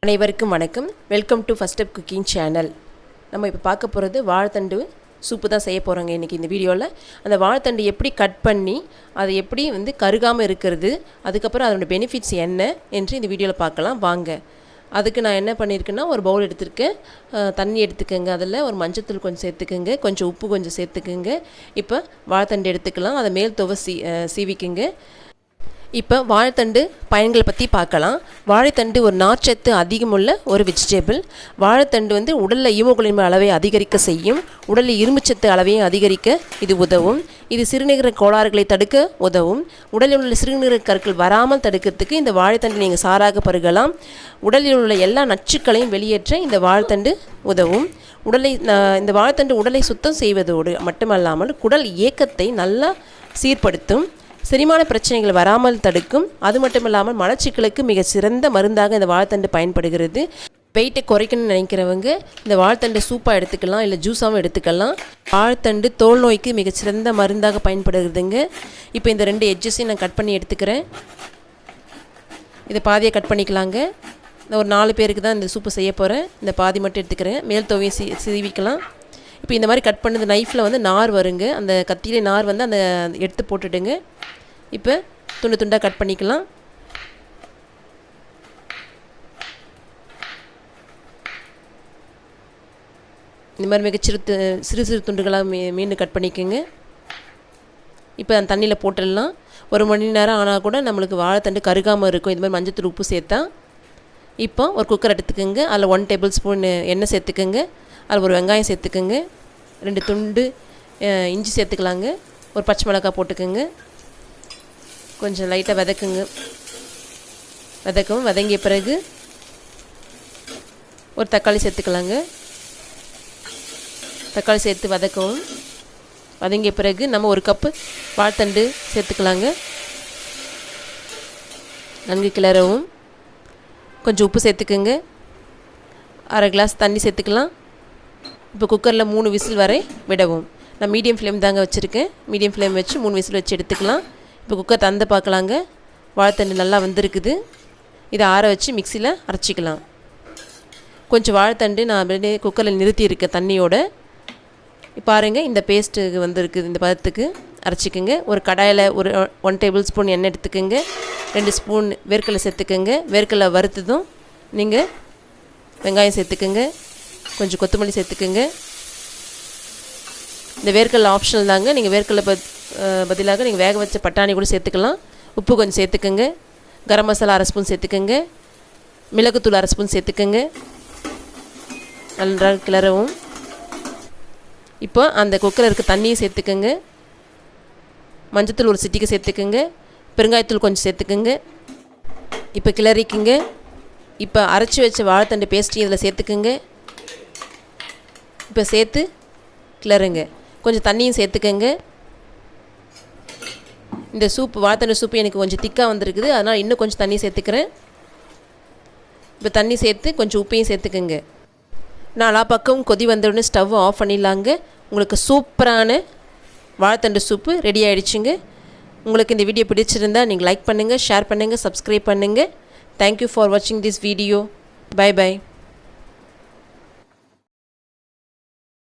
அனைவருக்கும் வணக்கம். Welcome to first step cooking channel. நம்ம இப்போ பார்க்க போகிறது வாழைத்தண்டு சூப்பு தான் செய்ய போகிறோங்க இன்றைக்கி இந்த வீடியோவில். அந்த வாழைத்தண்டு எப்படி கட் பண்ணி அதை எப்படி கருகாமல் இருக்கிறது, அதுக்கப்புறம் அதோடய பெனிஃபிட்ஸ் என்ன என்று இந்த வீடியோவில் பார்க்கலாம் வாங்க. அதுக்கு நான் என்ன பண்ணியிருக்கேன்னா, ஒரு பவுல் எடுத்துருக்கேன், தண்ணி எடுத்துக்கோங்க, அதில் ஒரு மஞ்சத்தூள் கொஞ்சம் சேர்த்துக்குங்க, கொஞ்சம் உப்பு கொஞ்சம் சேர்த்துக்குங்க. இப்போ வாழைத்தண்டு எடுத்துக்கலாம், அதை மேல் துவை சீவிக்குங்க. இப்போ வாழைத்தண்டு பயன்களை பற்றி பார்க்கலாம். வாழைத்தண்டு ஒரு நார்ச்சத்து அதிகமுள்ள ஒரு வெஜிடபிள். வாழைத்தண்டு உடலில் ஹீமோகுளோபின் அளவை அதிகரிக்க செய்யும், உடலில் இரும்புச்சத்து அளவையும் அதிகரிக்க இது உதவும். இது சிறுநீரக கோளாறுகளை தடுக்க உதவும். உடலில் உள்ள சிறுநீரக கற்கள் வராமல் தடுக்கிறதுக்கு இந்த வாழைத்தண்டு நீங்கள் சாராக பருகலாம். உடலில் உள்ள எல்லா நச்சுக்களையும் வெளியேற்ற இந்த வாழைத்தண்டு உதவும். இந்த வாழைத்தண்டு உடலை சுத்தம் செய்வதோடு மட்டுமல்லாமல் குடல் இயக்கத்தை நல்லா சீர்படுத்தும், செரிமான பிரச்சனைகள் வராமல் தடுக்கும். அது மட்டும் இல்லாமல் மலச்சிக்கலுக்கு மிக சிறந்த மருந்தாக இந்த வாழைத்தண்டு பயன்படுகிறது. வெயிட்டை குறைக்கணும்னு நினைக்கிறவங்க இந்த வாழைத்தண்டு சூப்பாக எடுத்துக்கலாம், இல்லை ஜூஸாகவும் எடுத்துக்கலாம். வாழைத்தண்டு தோல் நோய்க்கு மிகச்சிறந்த மருந்தாக பயன்படுகிறதுங்க. இப்போ இந்த 2 எட்ஜஸையும் நான் கட் பண்ணி எடுத்துக்கிறேன். இதை பாதியாக கட் பண்ணிக்கலாங்க. ஒரு 4 பேருக்கு தான் இந்த சூப்பு செய்ய போகிறேன். இந்த பாதி மட்டும் எடுத்துக்கிறேன். மேல் துவையும் சீவிக்கலாம். இப்போ இந்த மாதிரி கட் பண்ணது நைஃப்பில் நார் வருங்க, அந்த கத்தியிலே நார் அந்த எடுத்து போட்டுடுங்க. இப்போ துண்டு துண்டாக கட் பண்ணிக்கலாம். இந்த மாதிரி சிறு சிறு துண்டுகளாக மீன் கட் பண்ணிக்கோங்க. இப்போ அந்த தண்ணியில் போட்டுடலாம். 1 மணி நேரம் ஆனால் கூட நம்மளுக்கு வாழைத்தண்டு கருகாமல் இருக்கும், இது மாதிரி மஞ்சத்தூள் உப்பு சேர்த்தா. இப்போ ஒரு குக்கர் எடுத்துக்கோங்க, அதில் 1 டேபிள் ஸ்பூன் எண்ணெய் சேர்த்துக்கோங்க, அதில் ஒரு வெங்காயம் சேர்த்துக்கோங்க, 2 துண்டு இஞ்சி சேர்த்துக்கலாங்க, ஒரு பச்சை மிளகாய் போட்டுக்கோங்க, கொஞ்சம் லைட்டாக வதங்கிய பிறகு ஒரு தக்காளி சேர்த்துக்கலாங்க. தக்காளி சேர்த்து வதங்கிய பிறகு நம்ம 1 கப்பு வாழைத்தண்டு சேர்த்துக்கலாங்க. நன்கு கிளறவும். கொஞ்சம் உப்பு சேர்த்துக்கோங்க, 1/2 கிளாஸ் தண்ணி சேர்த்துக்கலாம். இப்போ குக்கரில் 3 விசில் வரை விடவும். நான் மீடியம் ஃப்ளேம் தாங்க வச்சுருக்கேன். மீடியம் ஃப்ளேம் வச்சு 3 விசில் வச்சு எடுத்துக்கலாம். இப்போ குக்கர் தந்து பார்க்கலாங்க. வாழைத்தண்டு நல்லா வந்திருக்குது. இதை ஆற வச்சு மிக்சியில் அரைச்சிக்கலாம். கொஞ்சம் வாழைத்தண்டு நான் அப்படியே குக்கரில் நிறுத்தியிருக்கேன் தண்ணியோடு. பாருங்கள், இந்த பேஸ்ட்டு வந்திருக்குது. இந்த பதத்துக்கு அரைச்சிக்கோங்க. ஒரு கடாயில் ஒரு 1 டேபிள் ஸ்பூன் எண்ணெய் எடுத்துக்கோங்க, 2 ஸ்பூன் வேர்க்கடலை சேர்த்துக்கோங்க. வேர்க்கடலை வறுத்ததும் நீங்கள் வெங்காயம் சேர்த்துக்கோங்க, கொஞ்சம் கொத்தமல்லி சேர்த்துக்கோங்க. இந்த வேர்க்கடலை ஆப்ஷனல் தாங்க, நீங்கள் வேர்க்கடலை பதிலாக நீங்கள் வேக வச்ச பட்டாணி கூட சேர்த்துக்கலாம். உப்பு கொஞ்சம் சேர்த்துக்கோங்க, கரம் மசாலா 1/2 ஸ்பூன் சேர்த்துக்கோங்க, மிளகுத்தூள் 1/2 ஸ்பூன் சேர்த்துக்கோங்க. நன்றாக கிளறவும். இப்போ அந்த குக்கரில் இருக்க தண்ணியும் சேர்த்துக்கோங்க, மஞ்சத்தூள் ஒரு சிட்டிக்கு சேர்த்துக்கோங்க, பெருங்காயத்தூள் கொஞ்சம் சேர்த்துக்கோங்க. இப்போ கிளறிக்குங்க. இப்போ அரைச்சி வச்ச வாழைத்தண்டு பேஸ்ட்டையும் இதில் சேர்த்துக்கோங்க. இப்போ சேர்த்து கிளறுங்க. கொஞ்சம் தண்ணியும் சேர்த்துக்கோங்க. இந்த வாழைத்தண்டு சூப்பு எனக்கு கொஞ்சம் திக்காக வந்திருக்குது, அதனால் இன்னும் கொஞ்சம் தண்ணி சேர்த்துக்கிறேன். இப்போ தண்ணி சேர்த்து கொஞ்சம் உப்பையும் சேர்த்துக்கோங்க. 4 பக்கம் கொதி வந்தவுடனே ஸ்டவ் ஆஃப் பண்ணிடலாங்க. உங்களுக்கு சூப்பரான வாழைத்தண்டு சூப்பு ரெடி ஆகிடுச்சுங்க. உங்களுக்கு இந்த வீடியோ பிடிச்சிருந்தால் நீங்கள் லைக் பண்ணுங்கள், ஷேர் பண்ணுங்கள், சப்ஸ்கிரைப் பண்ணுங்கள். தேங்க்யூ ஃபார் வாட்சிங் திஸ் வீடியோ. Bye by.